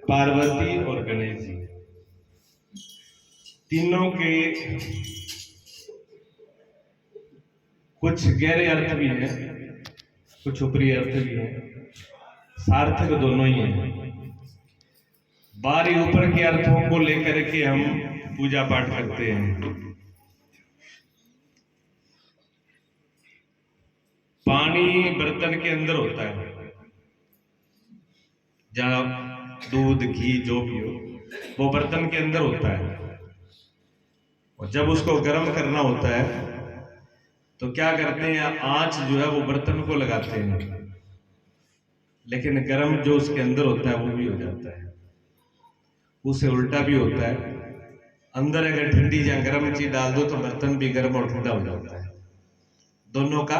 पार्वती और गणेश जी, तीनों के कुछ गहरे अर्थ भी हैं, कुछ ऊपरी अर्थ भी हैं, सार्थक दोनों ही हैं। बाहरी ऊपर के अर्थों को लेकर के हम पूजा पाठ करते हैं। पानी बर्तन के अंदर होता है, जहां दूध घी जो भी हो वो बर्तन के अंदर होता है, और जब उसको गर्म करना होता है तो क्या करते हैं, आंच जो है वो बर्तन को लगाते हैं, लेकिन गर्म जो उसके अंदर होता है वो भी हो जाता है। उससे उल्टा भी होता है, अंदर अगर ठंडी या गर्म चीज डाल दो तो बर्तन भी गर्म और ठंडा हो जाता है। दोनों का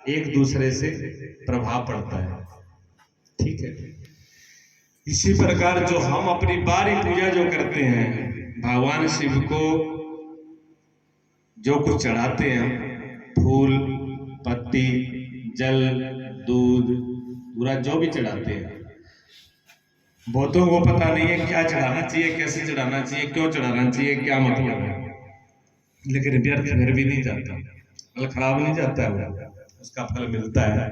एक दूसरे से प्रभाव पड़ता है, ठीक है। इसी प्रकार जो हम अपनी बारी पूजा जो करते हैं, भगवान शिव को जो कुछ चढ़ाते हैं, फूल पत्ती जल दूध पूरा जो भी चढ़ाते हैं, बहुतों को पता नहीं है क्या चढ़ाना चाहिए, कैसे चढ़ाना चाहिए, क्यों चढ़ाना चाहिए, क्या मतलब है, लेकिन व्यर्थ घर भी नहीं जाता, मतलब खराब नहीं जाता है, उसका फल मिलता है,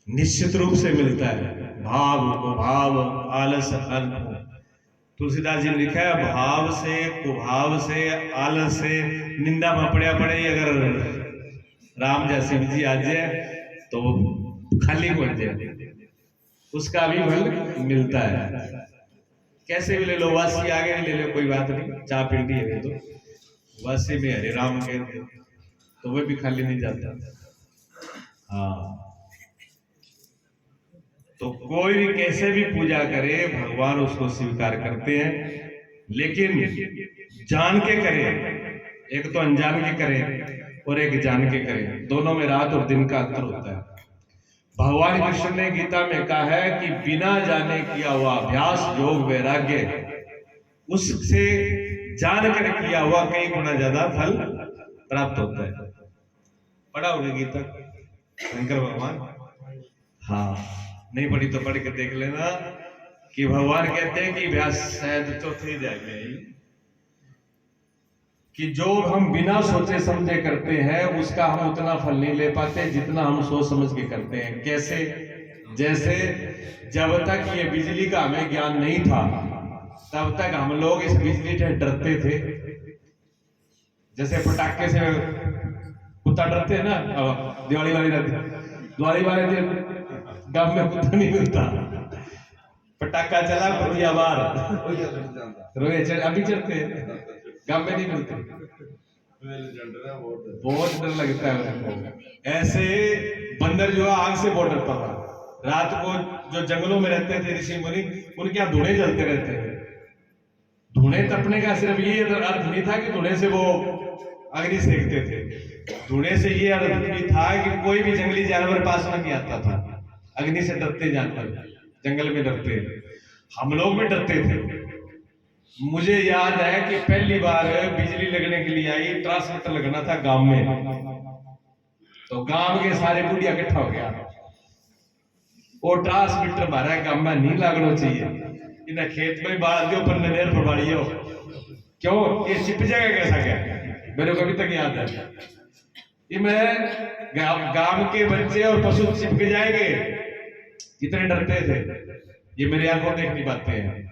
निश्चित रूप से मिलता है। भाव कुभाव आलस अल्प, तुलसीदास जी ने लिखा है, भाव से कुभाव से आलस से निंदा में पड़े पड़े अगर राम या शिव जी आ जाए तो खाली हो जाए, उसका भी फल मिलता है। कैसे भी ले लो, वासी आगे भी ले लो, कोई बात नहीं, चाह पीटी है तो वासी में हरे राम के तो वह भी खाली नहीं जाता। हाँ, तो कोई भी कैसे भी पूजा करे भगवान उसको स्वीकार करते हैं, लेकिन जान के करे, एक तो अनजान के करे और एक जान के करे, दोनों में रात और दिन का अंतर होता है। भगवान कृष्ण ने गीता में कहा है कि बिना जाने किया हुआ अभ्यास योग वैराग्य, उससे जान कर किया हुआ कई गुना ज्यादा फल प्राप्त होता है। पढ़ा होगा गीता शंकर भगवान? हाँ, नहीं पढ़ी तो पढ़ के देख लेना कि भगवान कहते हैं कि अभ्यास शायद चौथे अध्याय में कि जो हम बिना सोचे समझे करते हैं उसका हम उतना फल नहीं ले पाते जितना हम सोच समझ के करते हैं। कैसे? जैसे जब तक ये बिजली का हमें ज्ञान नहीं था तब तक हम लोग इस बिजली से डरते थे, जैसे पटाखे से कुत्ता डरते हैं ना, दिवाली वाली रात, दिवाली वाले दिन गांव में कुत्ता नहीं मिलता, पटाखा चला कुतिया बार रोए चढ़, अभी चढ़ते गांव में नहीं मिलते, बहुत डर लगता है उनको। ऐसे बंदर जो आग से बहुत डरता था, रात को जो जंगलों में रहते थे ऋषि मुनि, उनके यहाँ धुएं जलते रहते थे। धुएं तपने का सिर्फ ये अर्थ नहीं था कि धुएं से वो अग्नि सेकते थे, धुएं से ये अर्थ भी था कि कोई भी जंगली जानवर पास में नहीं आता था। अग्नि से डरते जानवर, जंगल में डरते, हम लोग भी डरते थे। मुझे याद है कि पहली बार बिजली लगने के लिए आई, ट्रांसमीटर लगना था गांव में, तो गांव के सारे बुढ़िया इकट्ठा हो गया, वो ट्रांसमीटर मारा गांव में नहीं लगना चाहिए, इन्हें खेत में बाढ़ दियो पर ननेर फड़वाड़ियो, क्यों ये छिप जाएगा, कैसा क्या, मेरे को अभी तक याद है। ये मैं गांव के बच्चे और पशु चिपक जाएंगे, इतने डरते थे, ये मेरी आंखों देख नहीं पाते हैं।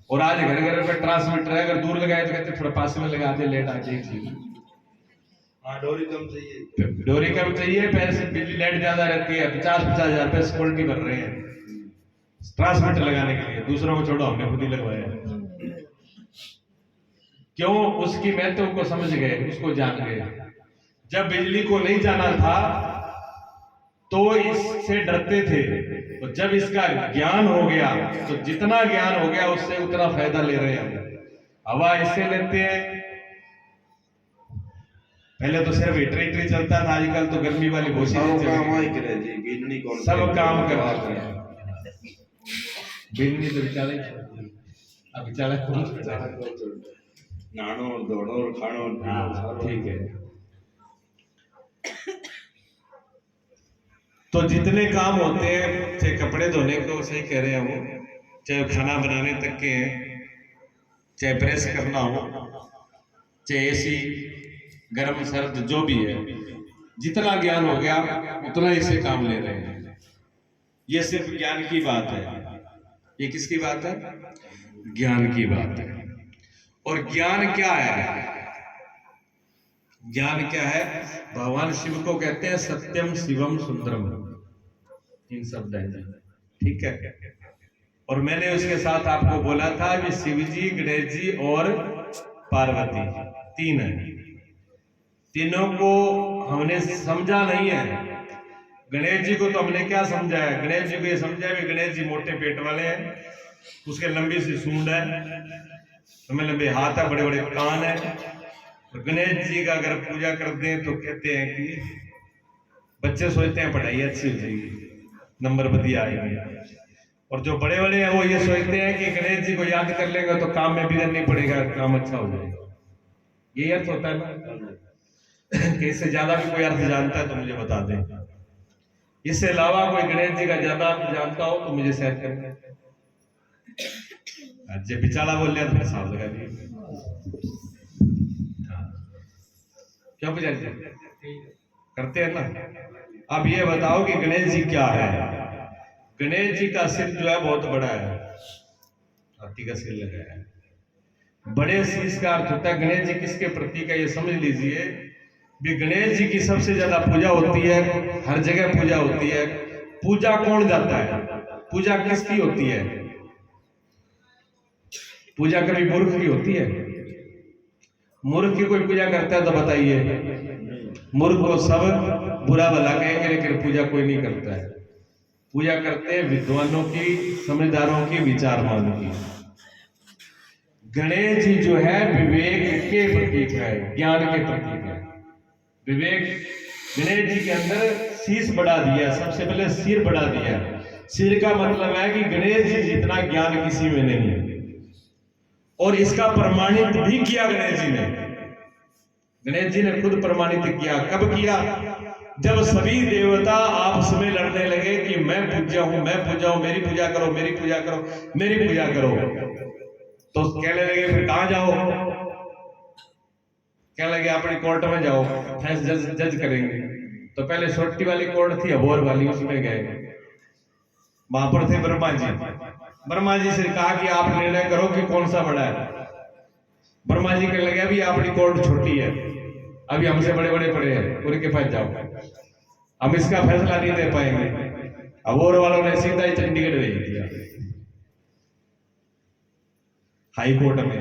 और आज घर घर में ट्रांसमीटर है, अगर दूर लगाए तो कहते थोड़ा पास में लगा दे, लेट आ जाएगी। हाँ, डोरी कम चाहिए, डोरी कम चाहिए, पैसे बिजली लाइट ज्यादा रहती है, 50-50 हजार रुपए सिक्योरिटी भर रहे हैं ट्रांसमीटर लगाने के लिए, दूसरों को छोड़ो, हमने खुद ही लगवाया। क्यों? उसकी महत्व को समझ गए, उसको जान गए। जब बिजली को नहीं जाना था तो इससे डरते थे, तो जब इसका ज्ञान हो गया तो जितना ज्ञान हो गया उससे उतना फायदा ले रहे हैं। हवा इससे लेते हैं, पहले तो सिर्फ हीटर चलता था, आजकल तो गर्मी वाली घोषी सब काम करवाते हैं। बिजली तो बेचारे अब नानो दौड़ो और खानो, ठीक है। तो जितने काम होते हैं, चाहे कपड़े धोने को, सही कह रहे हैं वो, चाहे खाना बनाने तक के हैं, चाहे प्रेस करना हो, चाहे एसी, गर्म सर्द जो भी है, जितना ज्ञान हो गया उतना ही से काम ले रहे हैं। ये सिर्फ ज्ञान की बात है। ये किसकी बात है? ज्ञान की बात है। और ज्ञान क्या है? ज्ञान क्या है? भगवान शिव को कहते हैं सत्यम शिवम सुंदरम, इन शब्द है, ठीक है। और मैंने उसके साथ आपको बोला था कि शिव जी, गणेश जी और पार्वती तीन है। तीनों को हमने समझा नहीं है। गणेश जी को तो हमने क्या समझा है? गणेश जी को ये समझा है कि गणेश जी मोटे पेट वाले हैं, उसके लंबी सी सूंड है, हमें लंबे हाथ है, बड़े बड़े कान है। और गणेश जी का अगर पूजा करते हैं तो कहते हैं कि बच्चे सोचते हैं पढ़ाई अच्छी हो जाएगी, नंबर बढ़िया आएंगे। और जो बड़े बड़े हैं वो ये सोचते हैं कि गणेश जी को याद कर लेंगे तो काम में बिगड़ नहीं पड़ेगा, काम अच्छा हो जाएगा। ये अर्थ होता है ना? कि इससे ज्यादा भी कोई अर्थ जानता है तो मुझे बता दें। इससे अलावा कोई गणेश जी का ज्यादा अर्थ जानता हो तो मुझे शेयर करें। आज बिचारा बोल लिया तो हिसाब लगा दिए। क्या पूजा करते हैं ना? अब ये बताओ कि गणेश जी क्या है? गणेश जी का सिर जो है बहुत बड़ा है, हाथी का सिर लगा है। बड़े शीश का अर्थ होता है गणेश जी किसके प्रतीक है ये समझ लीजिए। भी गणेश जी की सबसे ज्यादा पूजा होती है, हर जगह पूजा होती है। पूजा कौन जाता है? पूजा किसकी होती है? पूजा कभी मूर्ख की होती है? मूर्ख की कोई पूजा करता है तो बताइए। मूर्ख को सब बुरा भला कहेंगे लेकिन पूजा कोई नहीं करता है। पूजा करते हैं विद्वानों की, समझदारों की, विचारवान की। गणेश जी जो है विवेक के प्रतीक है, ज्ञान के प्रतीक है। विवेक, गणेश जी के अंदर शीश बढ़ा दिया, सबसे पहले सिर बढ़ा दिया। सिर का मतलब है कि गणेश जी जितना ज्ञान किसी में नहीं है। और इसका प्रमाणित भी किया गणेश जी ने। गणेश जी ने खुद प्रमाणित किया। कब किया? जब सभी देवता आपस में लड़ने लगे कि मैं पूज्य हूं, मैं पूजा हूं, मेरी पूजा करो, मेरी पूजा करो, मेरी पूजा करो। तो कहने लगे फिर कहां जाओ? कहने लगे अपनी कोर्ट में जाओ, जज करेंगे। तो पहले छोटी वाली कोर्ट थी, अबोर वाली, उसमें गए। वहां पर थे ब्रह्मा जी। ब्रह्मा जी से कहा कि आप निर्णय करो कि कौन सा बड़ा है। ब्रह्मा जी कहने लगे अभी आपकी कोर्ट छोटी है, अभी हमसे बड़े बड़े पड़े हैं, उनके पास जाओ, हम इसका फैसला नहीं दे पाएंगे। अबोर वालों ने सीधा ही चंडीगढ़ भेज दिया, हाई कोर्ट में।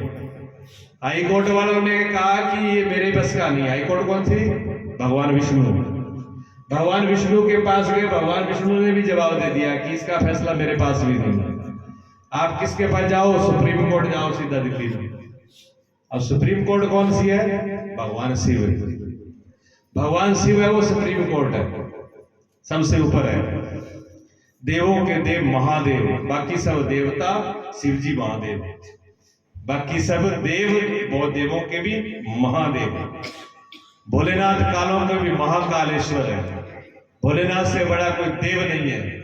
हाई कोर्ट वालों ने कहा कि ये मेरे बस का नहीं। हाई कोर्ट कौन सी? भगवान विष्णु। भगवान विष्णु के पास गए, भगवान विष्णु ने भी जवाब दे दिया कि इसका फैसला मेरे पास भी नहीं। आप किसके पास जाओ? सुप्रीम कोर्ट जाओ, सीधा दिल्ली में। अब सुप्रीम कोर्ट कौन सी है? भगवान शिव। भगवान शिव है वो सुप्रीम कोर्ट है, सबसे ऊपर है। देवों के देव महादेव, बाकी सब देवता, शिव जी महादेव। बाकी सब देव, बहुत देवों के भी महादेव। भोलेनाथ कालों के भी महाकालेश्वर है। भोलेनाथ से बड़ा कोई देव नहीं है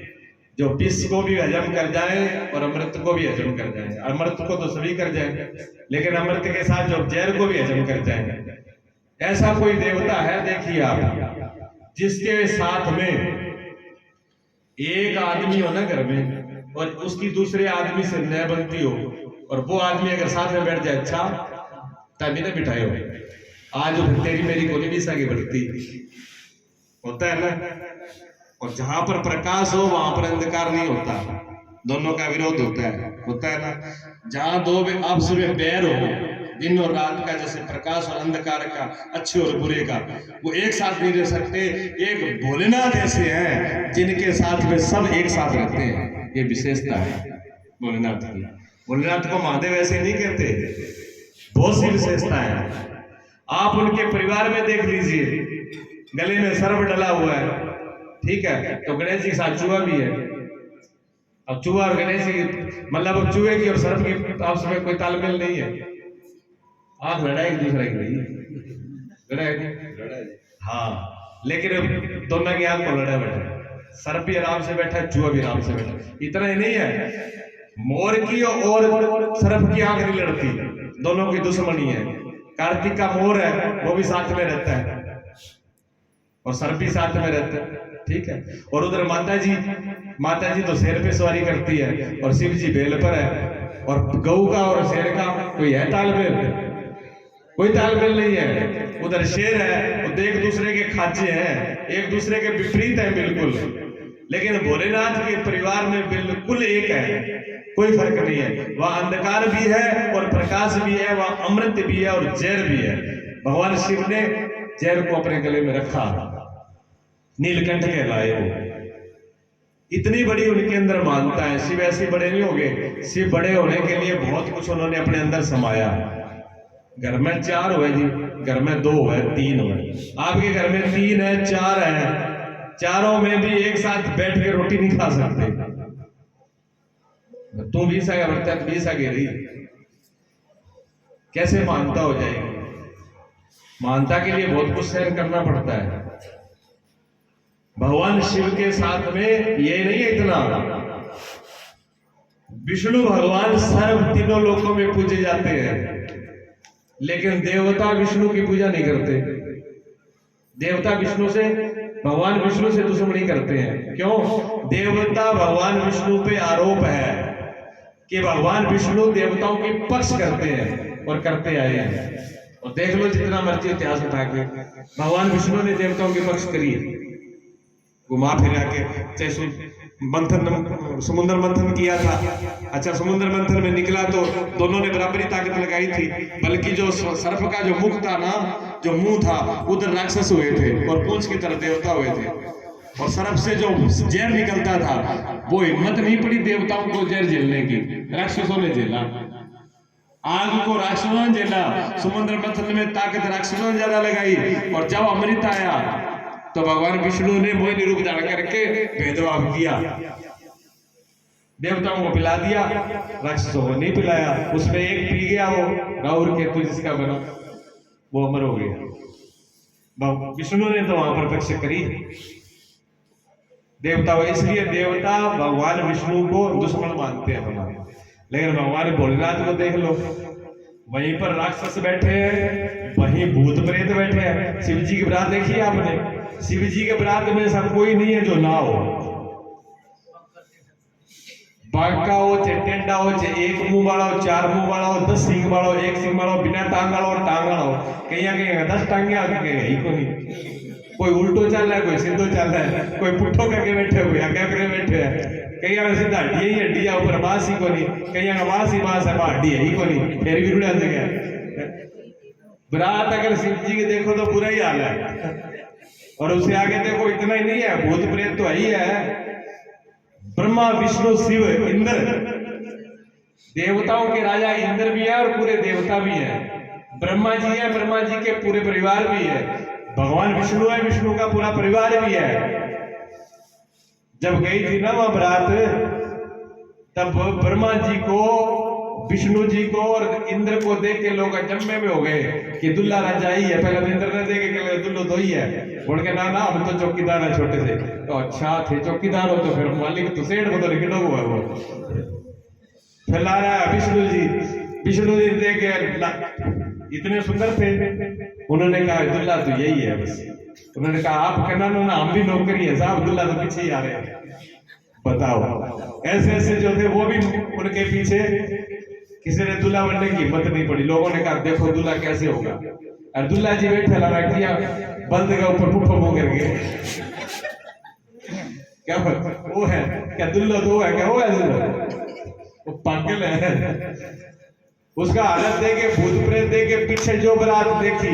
जो विष को भी हजम कर जाए और अमृत को भी हजम कर जाए। अमृत को तो सभी कर जाए, लेकिन अमृत के साथ जो जहर को भी हजम कर जाए, ऐसा कोई देवता है देखिए आप, जिसके साथ में एक आदमी हो ना घर में और उसकी दूसरे आदमी से न बनती हो, और वो आदमी अगर साथ में बैठ जाए, अच्छा तभी ना बिठाए हो, आज तेरी मेरी को नहीं सगी बढ़ती, होता है ना। और जहां पर प्रकाश हो वहां पर अंधकार नहीं होता, दोनों का विरोध होता है ना। जहां दो आपस में बैर हो, दिन और रात का, जैसे प्रकाश और अंधकार का, अच्छे और बुरे का, वो एक साथ नहीं रह सकते। एक भोलेनाथ ऐसे हैं जिनके साथ में सब एक साथ रहते हैं, ये विशेषता है भोलेनाथ की। भोलेनाथ को महादेव ऐसे नहीं कहते, बहुत सी विशेषता है। आप उनके परिवार में देख लीजिए, गले में सर्प डला हुआ है, ठीक है, तो गणेश जी के साथ चूहा भी है। अब चूहा और गणेश जी, मतलब चूहे की और सर्प की आपस में कोई तालमेल नहीं है। आंख लड़ा एक दूसरे की नहीं लड़ा, हाँ, लेकिन दोनों की आंख को लड़ा बैठा, सर्प भी आराम से बैठा है, चूहा भी आराम से बैठा। इतना ही नहीं है, मोर की और सर्प की आंख नहीं लड़ती, दोनों की दुश्मनी है। कार्तिक का मोर है वो भी साथ में रहता है और सर्प भी साथ में रहता है, ठीक है। और उधर माता जी तो शेर पे सवारी करती है और शिव जी बेल पर है। और गऊ का और शेर का कोई है तालमेल? कोई तालमेल नहीं है। उधर शेर है, वो एक दूसरे के खाचे हैं, एक दूसरे के विपरीत है बिल्कुल, लेकिन भोलेनाथ के परिवार में बिल्कुल एक है, कोई फर्क नहीं है। वह अंधकार भी है और प्रकाश भी है, वह अमृत भी है और जहर भी है। भगवान शिव ने जहर को अपने गले में रखा, नीलकंठ कहलाए वो। इतनी बड़ी उनके अंदर मानता है। शिव ऐसे बड़े नहीं हो गए, शिव बड़े होने के लिए बहुत कुछ उन्होंने अपने अंदर समाया। घर में 4 हुए जी, घर में 2 हुए, 3 हुए, आपके घर में 3 है, 4 है, चारों में भी एक साथ बैठ के रोटी नहीं खा सकते। तू 20 आगे बढ़ता है, 20 आगे रही, कैसे मानता हो जाएगी? मानता के लिए बहुत कुछ सहन करना पड़ता है। भगवान शिव के साथ में ये नहीं है इतना, विष्णु भगवान सर्व तीनों लोकों में पूजे जाते हैं, लेकिन देवता विष्णु की पूजा नहीं करते। देवता विष्णु से, भगवान विष्णु से दुश्मनी करते हैं। क्यों? देवता भगवान विष्णु पे आरोप है कि भगवान विष्णु देवताओं के पक्ष करते हैं और करते आए हैं। और देख लो जितना मर्जी इतिहास उठा के, भगवान विष्णु ने देवताओं के पक्ष करी, घुमा फिरा के, चाहे मंथन, समुद्र मंथन किया था। अच्छा, समुद्र मंथन में निकला तो दोनों ने बराबरी ताकत लगाई थी, बल्कि जो सर्प का जो मुख था ना, जो मुंह था, उधर राक्षस हुए थे और पूंछ की तरफ देवता हुए थे। और सर्प से जो जहर निकलता था, वो हिम्मत नहीं पड़ी देवताओं को जहर झेलने की, राक्षसों ने झेला। आग को राक्षसों ने झेला, समुद्र मंथन में ताकत राक्षसों ने ज्यादा लगाई। और जब अमृत आया तो भगवान विष्णु ने मोहिनी रूप धारण करके भेदभाव किया, देवताओं को पिला दिया, राक्षसों को नहीं पिलाया। उसमें एक पी गया, वो राहुल केतु जिसका बना, वो अमर हो गया। विष्णु ने तो वहां पर पक्ष करी देवता, इसलिए देवता भगवान विष्णु को दुश्मन मानते हैं हमारे। लेकिन भगवान भोलेनाथ को देख लो, वहीं पर राक्षस बैठे हैं, वहीं भूत प्रेत बैठे हैं। शिव जी की बरात देखी आपने? शिव जी के बरात में सब कोई नहीं है जो ना हो। बाघ का हो, चाहे टेंडा हो, चाहे 1 मुंह वाला हो, 4 मुंह वाला हो, 10 सींग वाला हो, 1 सींग वाला हो, बिना टांग वाला हो, टांग वाला हो, कहीं 10 टांगे आगे ही को नहीं। कोई उल्टो चल रहा है, कोई सीधो चल रहा है, कोई पुट्ठो करके बैठे हुए, आगे करके बैठे हैं। कहीं सीधा हड्डी ही हड्डी है, ऊपर बांस ही को नहीं, कहीं बांस ही बांस है, हड्डी है ही को नहीं, फिर भी रुड़ा जगह। बरात अगर शिव जी के देखो तो बुरा ही हाल है, और उससे आगे देखो इतना ही नहीं है, भूत प्रेत तो ही है। ब्रह्मा विष्णु शिव इंद्र, देवताओं के राजा इंद्र भी है और पूरे देवता भी है। ब्रह्मा जी है, ब्रह्मा जी के पूरे परिवार भी है। भगवान विष्णु है, विष्णु का पूरा परिवार भी है। जब गई थी ना वह बरात, तब ब्रह्मा जी को, विष्णु जी को और इंद्र को देख के लोग अचंभे में हो गए कि दुल्ला राजा ही है। पहले इंद्र ने देखे कि दुल्लो तो ही है, बोल के ना हम तो चौकीदार है छोटे से। तो अच्छा थे चौकीदार हो तो फिर मालिक तो सेठ को तो लिखना हुआ है वो। फिर ला रहा है विष्णु जी देख के इतने सुंदर थे, उन्होंने कहा दुल्ला तो यही है बस। उन्होंने कहा आप कहना ना, हम भी नौकरी है साहब, दुल्ला तो पीछे ही आ रहे हैं। बताओ, ऐसे ऐसे जो थे वो भी उनके पीछे, किसी ने दूल्हा बनने की हिम्मत नहीं पड़ी। लोगों ने कहा देखो दूल्हा कैसे होगा, और दूल्हा जी बैठे ला किया बंद का ऊपर पुप्पा मुंह करके, क्या वो है क्या दुल्ला तो है क्या, वो है दुल्ला, वो पागल है। उसका हालत देखे, भूत प्रेत देखे, पीछे जो बारात देखी।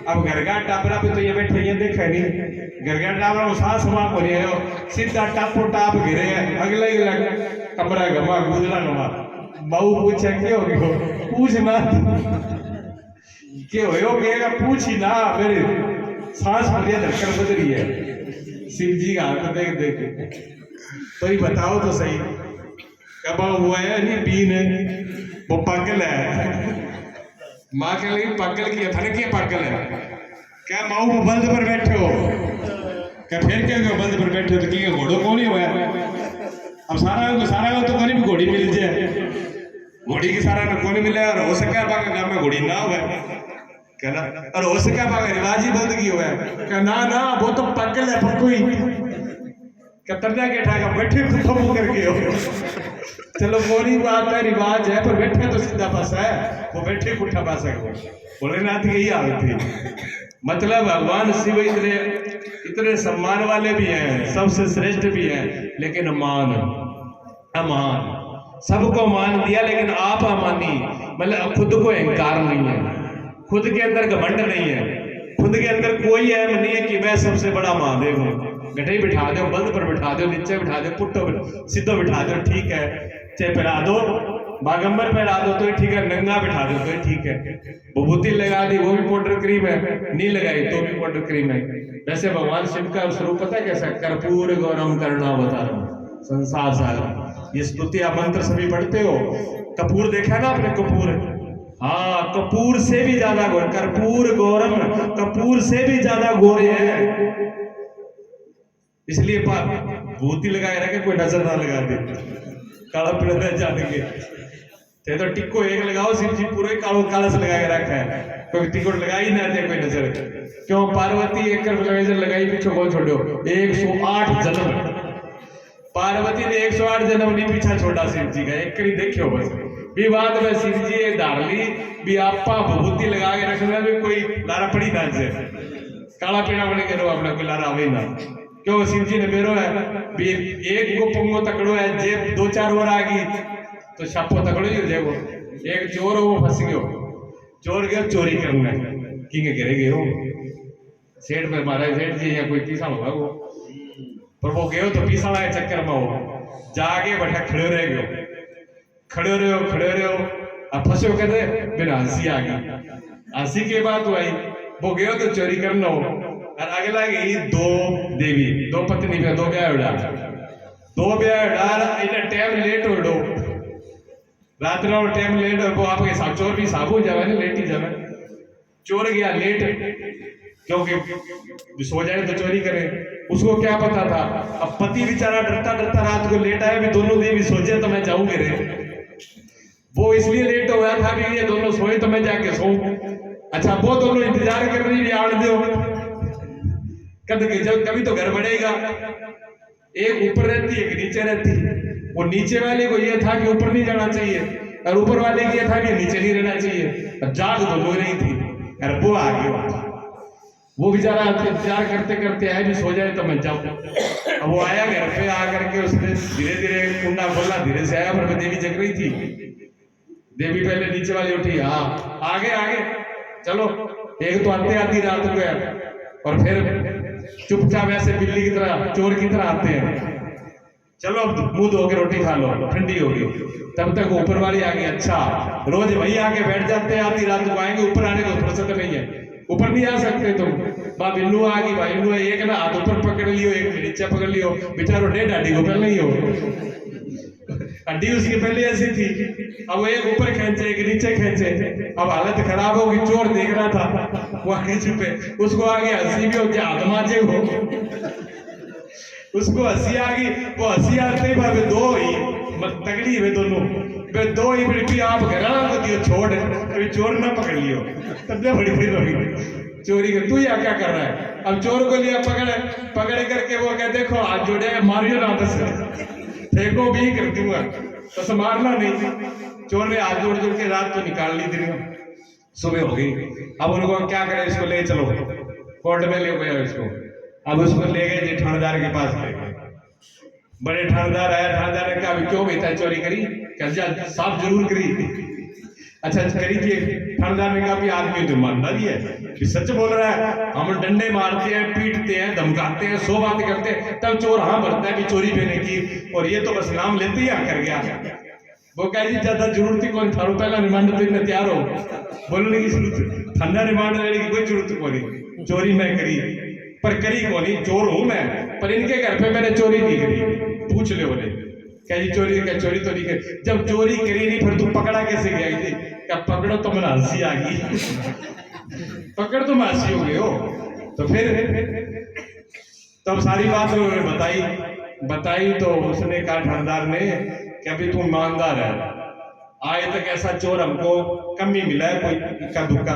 अब घरगा टापरा पे तो ये बैठे ये देखा नहीं, घरगा टापरा वो सांस मां हो रही है, सीधा टापो टाप घिरे है, अगला ही कमरा गमा गुजरा गमा। बहू पूछे क्यों हो, पूछ ना क्यों हो, कहेगा पूछ ही ना, मेरी सांस बढ़िया धड़कन बज रही है। शिव जी का हाथ देख देख तो ही बताओ तो सही, कब हुआ है नहीं बीन है, वो पागल है। माँ कह लगी पागल की था क्या पागल है, क्या माऊ वो बंद पर बैठे हो, क्या फिर क्या बंद पर बैठे हो तो क्या घोड़ो कौन ही हुआ, अब सारा तो कोनी भी घोड़ी मिल जाए, घोड़ी की सारा को नहीं मिले और हो सके बाका गांव में घोड़ी ना हुए कहना, और हो सके बाका रिवाज ही बंद की हुआ है क्या ना वो तो पागल है पर कोई क्या तरना के ठाका बैठे खत्म करके हो। चलो मोरी बात है, रिवाज है, पर बैठे तो सीधा पास है, वो बैठे पुट्ठा पास है। भोलेनाथ की यही हालत थी। मतलब भगवान शिव इतने सम्मान वाले भी हैं, सबसे श्रेष्ठ भी हैं, लेकिन अमान सबको मान दिया, लेकिन आप अमानी, मतलब खुद को अहंकार नहीं है, खुद के अंदर घमंड नहीं है, खुद के अंदर कोई ऐम नहीं है कि मैं सबसे बड़ा महादेव हूँ। गठे बिठा दो, बल्द पर बिठा दो, नीचे बिठा दो, पुट्टो सीधो बिठा दो, ठीक है, चाहे पहरा दो, बागंबर पहरा दो तो ठीक है, नंगा बिठा दो तो ठीक है, विभूति लगा दी वो भी पाउडर क्रीम है, नहीं लगाई तो भी पाउडर क्रीम है। वैसे भगवान शिव का स्वरूप पता है कैसा? कर्पूर गौरम करुणावतारम संसार सागर। ये स्तुति आप मंत्र सभी पढ़ते हो, कपूर देखा ना आपने? कपूर, हाँ, कपूर से भी ज्यादा गोर, कर्पूर गौरम, कपूर से भी ज्यादा गोरे हैं। इसलिए भूति लगाए रखे, कोई नजर ना लगा दे, काला पीला जानेंगे। ते तो टिक्को एक लगाओ, शिव जी पूरे कालो काला से लगा के रखा है, कोई टिक्को लगा ही ना दे कोई नजर। क्यों? पार्वती एक लगाई पीछे बोल छोड़ो, 108 जन्म पार्वती ने 108 जन्म नहीं पीछा छोड़ा शिव जी का, एक करी देखियो बस। विवाद में शिव जी ये धार ली भी आपा भभूति लगा के रखना भी कोई लारा पड़ी ना से, काला पीना बने के रो अपना कोई लारा आवे ना। क्यों? शिव जी ने मेरो है भी एक को पंगो तकड़ो है, जेब 2-4 और आ गई तो छापो तकड़ो ही हो जाएगो। एक चोर वो फंस गयो, चोर गया चोरी करना, किंग घेरे गयो सेठ पे मारा, सेठ जी या कोई पीसा होगा वो, पर वो गयो तो पीसाड़ा के चक्कर में हो जाके बैठा खड़े रह गयो, खड़े रहो अब फंसो कहते बिना हंसी आ गई। हंसी के बाद वो आई, वो गयो तो चोरी करना हो, और अगला गई 2 देवी, 2 पत्नी पे 2 ब्याह उड़ा, 2 ब्याह उड़ा, इन्हें टाइम लेट उड़ो, रात ना टाइम लेट वो आपके साथ चोर भी साबु जावे ना, लेट ही जावे। चोर गया लेट, क्योंकि सो जाए तो चोरी करे, उसको क्या पता था। अब पति बेचारा डरता डरता रात को लेट आया भी दोनों देवी सोचे तो मैं जाऊंगे रे, वो इसलिए लेट हो गया था भी ये दोनों सोए तो मैं जाके सोऊं। अच्छा वो दोनों इंतजार कर रही भी आड़ दो कभी तो घर बढ़ेगा। एक ऊपर रहती एक नीचे रहती, वो नीचे वाले को ये था कि ऊपर नहीं जाना चाहिए, और ऊपर वाले को ये था कि नीचे नहीं रहना चाहिए। अब जाग तो लो रही थी, और वो आगे वो बेचारा इंतजार करते करते आए भी सो जाए तो मैं जाऊं। अब वो आया घर पे आकर के उसने धीरे धीरे कुंडा खोला, धीरे से आया, पर देवी जग रही थी। देवी पहले नीचे वाली उठी, हाँ आगे आगे चलो। एक तो आते आती रात को है, और फिर चुपचाप ऐसे बिल्ली की तरह चोर की तरह आते हैं, चलो अब मुंह धो के रोटी खा लो, ठंडी होगी। तब तक ऊपर वाली आ गई। अच्छा रोज वही आके बैठ जाते हैं, आधी रात को आएंगे, ऊपर आने को फुर्सत नहीं है, ऊपर नहीं आ सकते तुम। बा बिल्लू आ गई, भाई बिल्लू एक ना हाथ ऊपर पकड़ लियो, एक नीचे पकड़ लियो, बेचारो डेढ़ हड्डी को पहले ही हो, हड्डी उसकी पहले ऐसी थी, अब वो एक ऊपर खींचे एक नीचे खींचे। अब हालत खराब होगी, चोर देख रहा था वो आगे छुपे, उसको आगे हंसी भी होती, हाथ माजे हो, उसको हंसी आ गई। वो हंसी आते ही भावे दो ही तगड़ी है दोनों, वे दो ही बिल्कुल आप घर को दियो छोड़, अभी चोर ना पकड़ लियो, तब से बड़ी फिर होगी चोरी कर। तू यहाँ क्या कर रहा है? अब चोर को लिया पकड़ करके वो कहते देखो हाथ जोड़े मारियो ना, बस फेंको भी कर दूंगा, बस मारना नहीं। चोर ने हाथ जोड़ जोड़ के रात तो निकाल ली, दिन सुबह हो गई। अब उनको क्या करें, इसको ले चलो कोर्ट में ले गया इसको। अब उसको ले गए जी थानेदार के पास ले गए, बड़े थानेदार आया, थानेदार ने कहा क्यों बेटा चोरी करी? कहा साफ जरूर करी। अच्छा करी थी? थानेदार ने कहा भी आदमी तो मानता भी है, कि सच बोल रहा है, हम डंडे मारते हैं, पीटते हैं, धमकाते हैं, 100 बात करते हैं, तब चोर हाँ भरता है कि चोरी मैंने की, और ये तो बस नाम लेते ही कर गया। वो कह जी ज्यादा जरूरत ही कौन, थारो पहला रिमांड देने तैयार हो, बोलने की जरूरत, ठंडा रिमांड लेने की कोई जरूरत को नहीं। चोरी मैं करी, पर करी को नहीं, चोर हूं मैं, पर इनके घर पे मैंने चोरी नहीं करी। पूछ ले बोले, क्या जी चोरी तो नहीं करी? जब चोरी करी नहीं फिर तू पकड़ा कैसे गया? थी क्या पकड़ो तो मैंने हंसी आ गई, पकड़ तो मैं हंसी हो गए हो। तो फिर तब सारी बात उन्होंने बताई बताई तो उसने कहा ठंडार ने कि अभी तू ईमानदार है, आज तक ऐसा चोर हमको कम ही मिला है, कोई इक्का दुक्का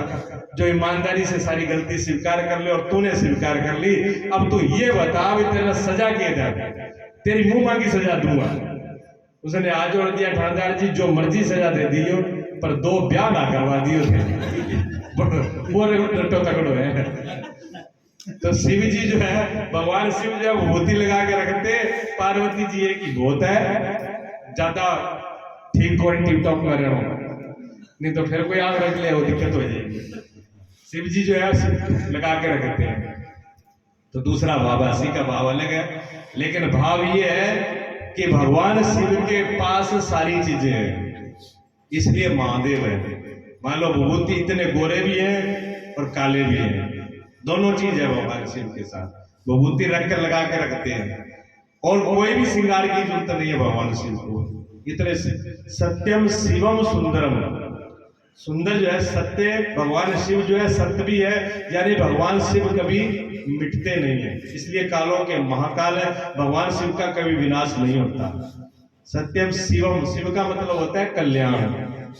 जो ईमानदारी से सारी गलती स्वीकार कर ले, और तूने स्वीकार कर ली। अब तू ये बता भी तेरा सजा क्या है, तेरी मुंह मांगी सजा दूंगा। उसने आज जोड़ दिया, थानेदार जी जो मर्जी सजा दे दियो पर 2 ब्याह ना करवा दियो बोले डटो तकड़ो है। तो शिव जी जो है, भगवान शिव जो है भूति लगा के रखते, पार्वती जी एक ही भूत है, ज्यादा ठीक और टिप टॉप कर रहे हो, नहीं तो फिर कोई आग रख ले वो दिक्कत हो जाएगी। शिव जी जो है लगा के रखते हैं। तो दूसरा भाव, हंसी का भाव अलग है, लेकिन भाव ये है कि भगवान शिव के पास सारी चीजें हैं, इसलिए महादेव है। मान लो विभूति इतने गोरे भी हैं और काले भी हैं, दोनों चीज है भगवान शिव के साथ। विभूति रख कर लगा के रखते हैं, और कोई भी श्रृंगार की जरूरत नहीं है भगवान शिव को। इतने सत्यम शिवम सुंदरम, सुंदर जो है सत्य, भगवान शिव जो है सत्य भी है, यानी भगवान शिव कभी मिटते नहीं है, इसलिए कालों के महाकाल है। भगवान शिव का कभी विनाश नहीं होता। सत्यम शिवम, शिव का मतलब होता है कल्याण।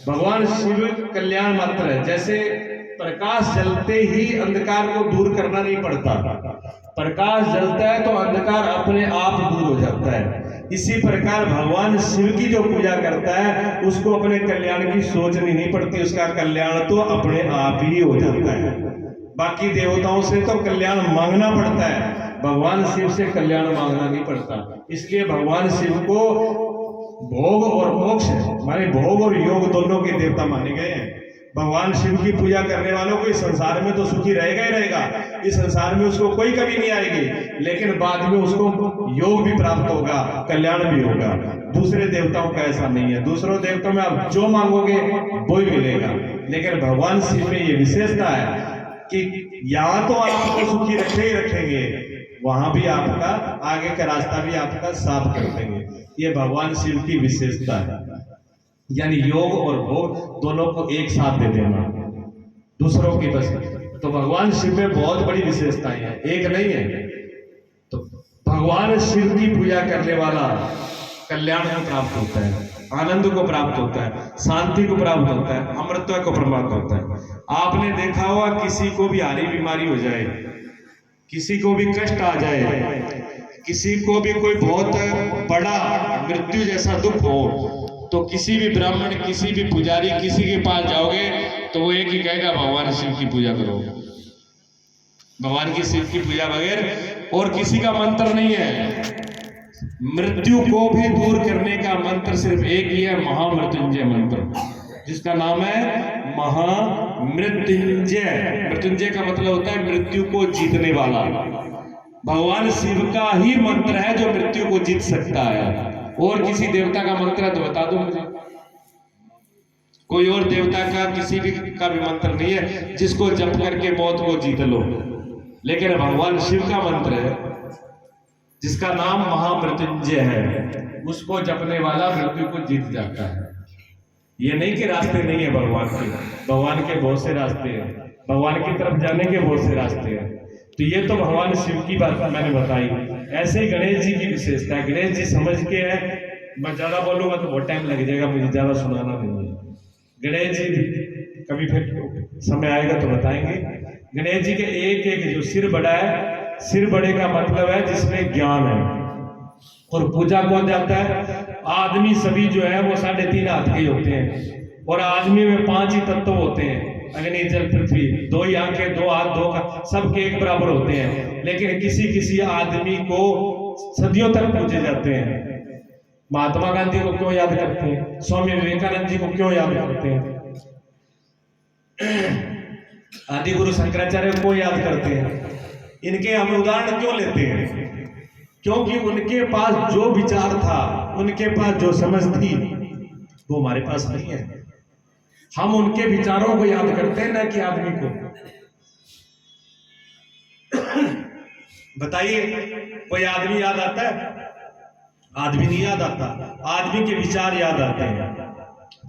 भगवान शिव कल्याण मात्र है। जैसे प्रकाश जलते ही अंधकार को दूर करना नहीं पड़ता, प्रकाश जलता है तो अंधकार अपने आप दूर हो जाता है। इसी प्रकार भगवान शिव की जो पूजा करता है उसको अपने कल्याण की सोचनी नहीं पड़ती, उसका कल्याण तो अपने आप ही हो जाता है। बाकी देवताओं से तो कल्याण मांगना पड़ता है, भगवान शिव से कल्याण मांगना नहीं पड़ता। इसलिए भगवान शिव को भोग और मोक्ष, माने भोग और योग दोनों के देवता माने गए हैं। भगवान शिव की पूजा करने वालों को इस संसार में तो सुखी रहेगा ही रहेगा, इस संसार में उसको कोई कमी नहीं आएगी, लेकिन बाद में उसको योग भी प्राप्त होगा, कल्याण भी होगा। दूसरे देवताओं का ऐसा नहीं है, दूसरों देवताओं में आप जो मांगोगे वो ही मिलेगा, लेकिन भगवान शिव में ये विशेषता है कि यहाँ तो आपको सुखी रखे ही रखेंगे, वहां भी आपका आगे का रास्ता भी आपका साफ कर देंगे। ये भगवान शिव की विशेषता है, यानी योग और भोग दोनों को एक साथ दे देना, दूसरों की बस। तो भगवान शिव में बहुत बड़ी विशेषताएं हैं, एक नहीं है। तो भगवान शिव की पूजा करने वाला कल्याण को प्राप्त होता है, आनंद को प्राप्त होता है, शांति को प्राप्त होता है, अमृतत्व को प्राप्त होता है। आपने देखा होगा किसी को भी हारी बीमारी हो जाए, किसी को भी कष्ट आ जाए, किसी को भी कोई बहुत बड़ा मृत्यु जैसा दुख हो, तो किसी भी ब्राह्मण, किसी भी पुजारी, किसी के पास जाओगे तो वो एक ही कहेगा भगवान शिव की पूजा करो। भगवान की शिव की पूजा बगैर और किसी का मंत्र नहीं है। मृत्यु को भी दूर करने का मंत्र सिर्फ एक ही है, महामृत्युंजय मंत्र, जिसका नाम है महामृत्युंजय। मृत्युंजय का मतलब होता है मृत्यु को जीतने वाला। भगवान शिव का ही मंत्र है जो मृत्यु को जीत सकता है। और किसी देवता का मंत्र है तो बता दो मुझे, कोई और देवता का किसी भी का भी मंत्र नहीं है जिसको जप करके मौत को जीत लो, लेकिन भगवान शिव का मंत्र है जिसका नाम महामृत्युंजय है, उसको जपने वाला मृत्यु को जीत जाता है। ये नहीं कि रास्ते नहीं है भगवान के, भगवान के बहुत से रास्ते हैं, भगवान की तरफ जाने के बहुत से रास्ते हैं। तो ये तो भगवान शिव की बात मैंने बताई। ऐसे ही गणेश जी की विशेषता है, गणेश जी समझ के है, मैं ज्यादा बोलूंगा तो बहुत टाइम लग जाएगा, मुझे ज्यादा सुनाना नहीं है। गणेश जी कभी फिर समय आएगा तो बताएंगे। गणेश जी के एक एक जो सिर बड़ा है, सिर बड़े का मतलब है जिसमें ज्ञान है। और पूजा कौन जाता है? आदमी सभी जो है वो 3.5 हाथ के होते हैं, और आदमी में 5 ही तत्व होते हैं, अग्नि जल पृथ्वी, 2 ही आंखें, 2 हाथ, 2 कान, सबके एक बराबर होते हैं। लेकिन किसी किसी आदमी को सदियों तक पूजे जाते हैं। महात्मा गांधी को क्यों याद करते हैं? स्वामी विवेकानंद जी को क्यों याद करते हैं? आदि गुरु शंकराचार्य को याद करते हैं? इनके हम उदाहरण क्यों लेते हैं? क्योंकि उनके पास जो विचार था, उनके पास जो समझ थी, वो हमारे पास नहीं है। हम उनके विचारों को याद करते हैं, ना कि आदमी को। बताइए, कोई आदमी याद आता है? आदमी नहीं याद आता, आदमी के विचार याद आते हैं।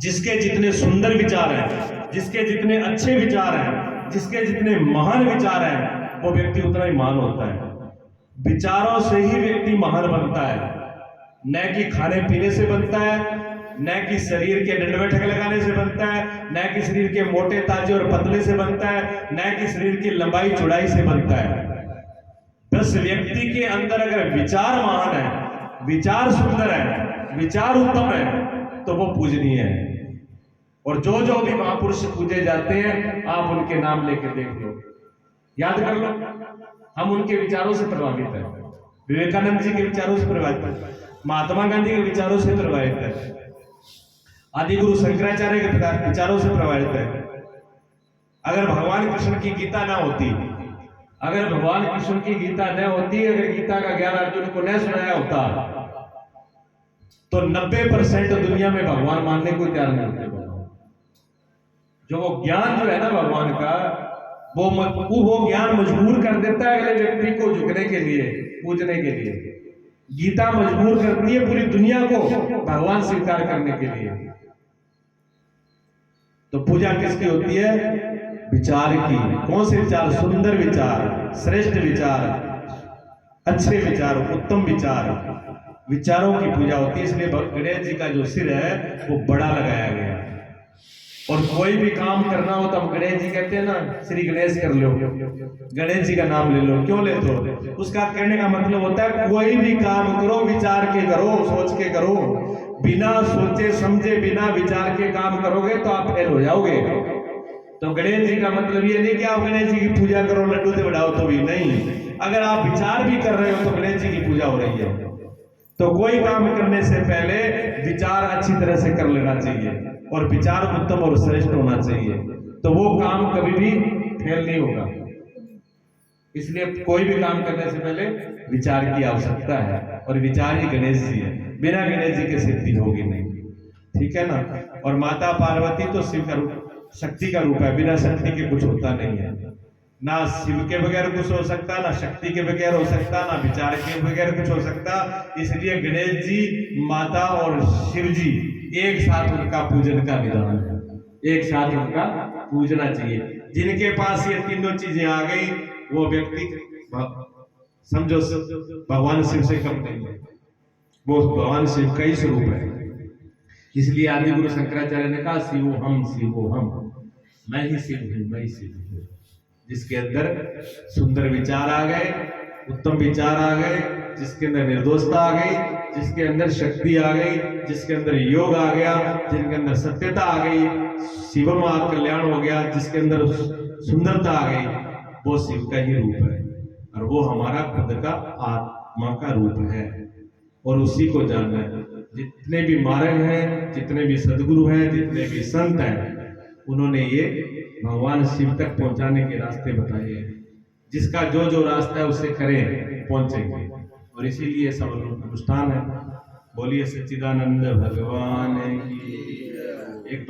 जिसके जितने सुंदर विचार हैं, जिसके जितने अच्छे विचार हैं, जिसके जितने महान विचार हैं, वो व्यक्ति उतना ही महान होता है। विचारों से ही व्यक्ति महान बनता है, न कि खाने पीने से बनता है, न कि शरीर के दंड बैठक लगाने से बनता है, न कि शरीर के मोटे ताजे और पतले से बनता है, न कि शरीर की लंबाई चौड़ाई से बनता है। बस व्यक्ति के अंदर अगर विचार महान है, विचार सुंदर है, विचार उत्तम है, तो वो पूजनीय है। और जो जो भी महापुरुष पूजे जाते हैं, आप उनके नाम लेके देख लो, याद कर लो, हम उनके विचारों से प्रभावित हैं। विवेकानंद जी के विचारों से प्रभावित है, महात्मा गांधी के विचारों से प्रभावित है, आदि गुरु शंकराचार्य के विचारों से प्रभावित है। अगर भगवान कृष्ण की गीता ना होती, अगर भगवान कृष्ण की गीता न होती, अगर गीता का ज्ञान अर्जुन को न सुनाया होता, तो 90% दुनिया में भगवान मानने को तैयार नहीं होते। जो वो ज्ञान जो है ना भगवान का, वो ज्ञान मजबूर कर देता है अगले व्यक्ति को झुकने के लिए, पूजने के लिए। गीता मजबूर करती है पूरी दुनिया को भगवान स्वीकार करने के लिए। तो पूजा किसकी होती है? विचार की। कौन से विचार? सुंदर विचार, श्रेष्ठ विचार, अच्छे विचार, उत्तम विचार, विचारों की पूजा होती है। इसलिए गणेश जी का जो सिर है वो बड़ा लगाया गया है। और कोई भी काम करना हो तो हम गणेश जी कहते हैं ना, श्री गणेश कर लो, गणेश जी का नाम ले लो। क्यों लेते हो? उसका कहने का मतलब होता है कोई भी काम करो विचार के करो, सोच के करो। बिना सोचे समझे, बिना विचार के काम करोगे तो आप फेल हो जाओगे। तो गणेश जी का मतलब ये नहीं कि आप गणेश जी की पूजा करो, लड्डू से बढ़ाओ, तो भी नहीं। अगर आप विचार भी कर रहे हो तो गणेश जी की पूजा हो रही है। तो कोई काम करने से पहले विचार अच्छी तरह से कर लेना चाहिए, और विचार उत्तम और श्रेष्ठ होना चाहिए, तो वो काम कभी भी फेल नहीं होगा। इसलिए कोई भी काम करने से पहले विचार की आवश्यकता है, और विचार ही गणेश जी है। बिना गणेश जी के सिद्धि होगी नहीं, ठीक है ना। और माता पार्वती तो शिव का रूप, शक्ति का रूप है। बिना शक्ति के कुछ होता नहीं है। ना शिव के बगैर कुछ हो सकता, ना शक्ति के बगैर हो सकता, ना विचार के बगैर कुछ हो सकता। इसलिए गणेश जी, माता और शिव जी एक साथ उनका पूजन का विधान है, एक साथ उनका पूजना चाहिए। जिनके पास ये तीनों चीजें आ गई, वो व्यक्ति समझो भगवान शिव से कम नहीं है, वो भगवान शिव का ही स्वरूप है। इसलिए आदि गुरु शंकराचार्य ने कहा, शिवो हम, मैं ही शिव हूं, मैं ही शिव हूं। जिसके अंदर सुंदर विचार आ गए, उत्तम विचार आ गए, जिसके अंदर निर्दोषता आ गई, जिसके अंदर शक्ति आ गई, जिसके अंदर योग आ गया, जिनके अंदर सत्यता आ गई, शिवम कल्याण हो गया, जिसके अंदर सुंदरता आ गई, वो शिव का ही रूप है। और वो हमारा खुद का आत्मा का रूप है, और उसी को जानना है। जितने भी मार्ग हैं, जितने भी सदगुरु हैं, जितने भी संत हैं, उन्होंने ये भगवान शिव तक पहुंचाने के रास्ते बताए हैं। जिसका जो जो रास्ता है उसे करें, पहुंचेंगे। और इसीलिए सब अनुष्ठान है। बोलिए सच्चिदानंद भगवान की। एक